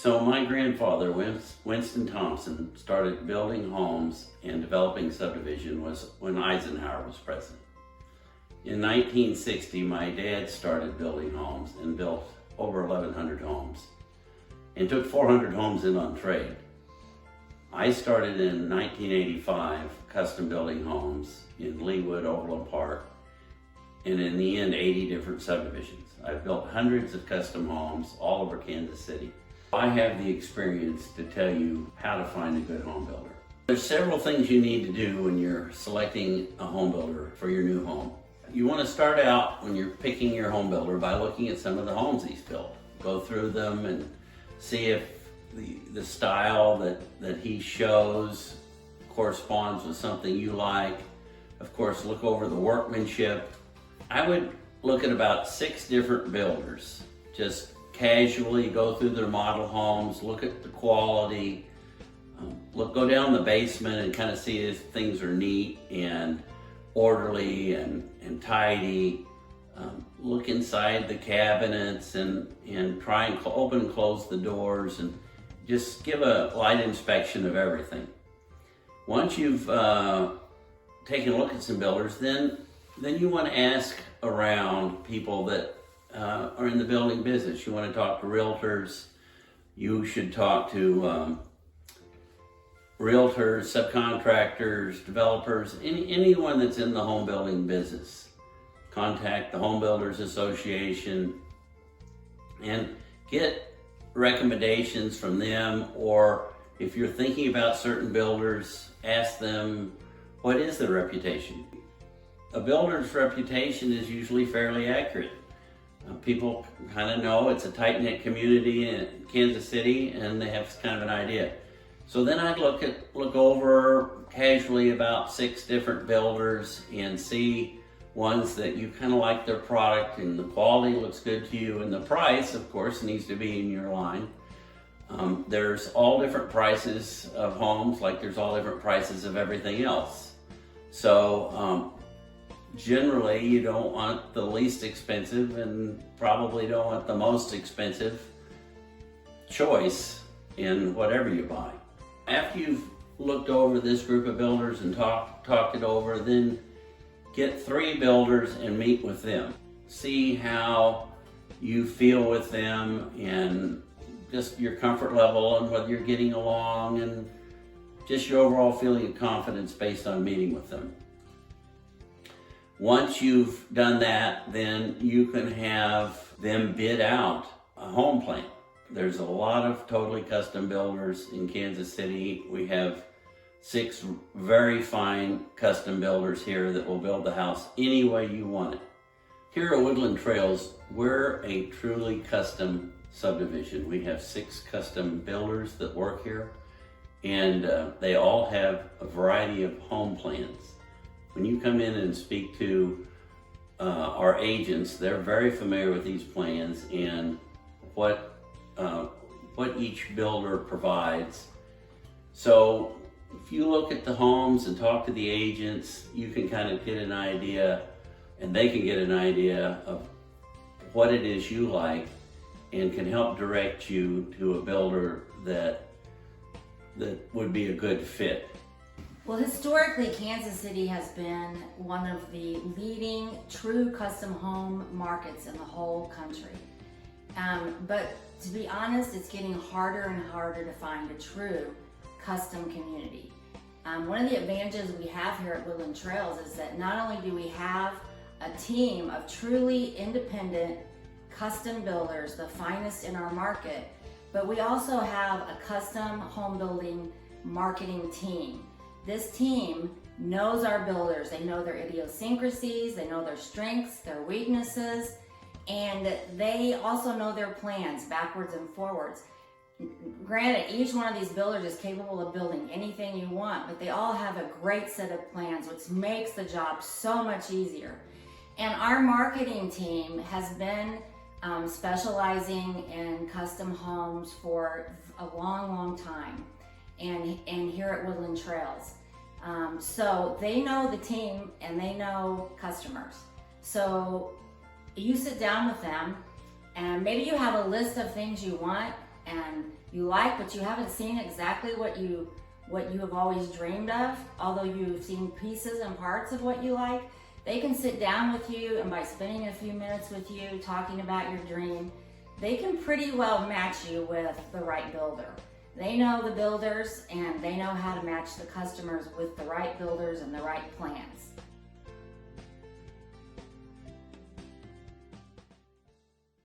So my grandfather, Winston Thompson, started building homes and developing subdivision was when Eisenhower was president. In 1960, my dad started building homes and built over 1,100 homes and took 400 homes in on trade. I started in 1985 custom building homes in Leawood, Overland Park, and in the end, 80 different subdivisions. I've built hundreds of custom homes all over Kansas City. I have the experience to tell you how to find a good home builder. There's several things you need to do when you're selecting a home builder for your new home. You want to start out when you're picking your home builder by looking at some of the homes he's built. Go through them and see if the style that he shows corresponds with something you like. Of course, look over the workmanship. I would look at about 6 different builders. Just casually go through their model homes, look at the quality, go down the basement and kind of see if things are neat and orderly and tidy. Look inside the cabinets and try and open and close the doors and just give a light inspection of everything. Once you've taken a look at some builders, then you want to ask around people that are in the building business. You want to talk to realtors. You should talk to realtors, subcontractors, developers, anyone that's in the home building business. Contact the Home Builders Association and get recommendations from them, or if you're thinking about certain builders, ask them, what is their reputation? A builder's reputation is usually fairly accurate. People kind of know it's a tight-knit community in Kansas City, and they have kind of an idea. So then I'd look over casually about 6 different builders and see ones that you kind of like their product and the quality looks good to you, and the price, of course, needs to be in your line. There's all different prices of homes, like there's all different prices of everything else. So generally, you don't want the least expensive and probably don't want the most expensive choice in whatever you buy. After you've looked over this group of builders and talked it over, then get 3 builders and meet with them. See how you feel with them and just your comfort level and whether you're getting along and just your overall feeling of confidence based on meeting with them. Once you've done that, then you can have them bid out a home plan. There's a lot of totally custom builders in Kansas City. We have 6 very fine custom builders here that will build the house any way you want it. Here at Woodland Trails, we're a truly custom subdivision. We have 6 custom builders that work here, and they all have a variety of home plans. When you come in and speak to our agents, they're very familiar with these plans and what each builder provides. So if you look at the homes and talk to the agents, you can kind of get an idea, and they can get an idea of what it is you like and can help direct you to a builder that would be a good fit. Well, historically, Kansas City has been one of the leading true custom home markets in the whole country. But to be honest, it's getting harder and harder to find a true custom community. One of the advantages we have here at Woodland Trails is that not only do we have a team of truly independent custom builders, the finest in our market, but we also have a custom home building marketing team. This team knows our builders. They know their idiosyncrasies, they know their strengths, their weaknesses, and they also know their plans backwards and forwards. Granted, each one of these builders is capable of building anything you want, but they all have a great set of plans, which makes the job so much easier. And our marketing team has been specializing in custom homes for a long, long time, and here at Woodland Trails. So they know the team and they know customers. So you sit down with them and maybe you have a list of things you want, and you like, but you haven't seen exactly what you have always dreamed of, although you've seen pieces and parts of what you like, they can sit down with you, and by spending a few minutes with you talking about your dream, they can pretty well match you with the right builder. They know the builders, and they know how to match the customers with the right builders and the right plans.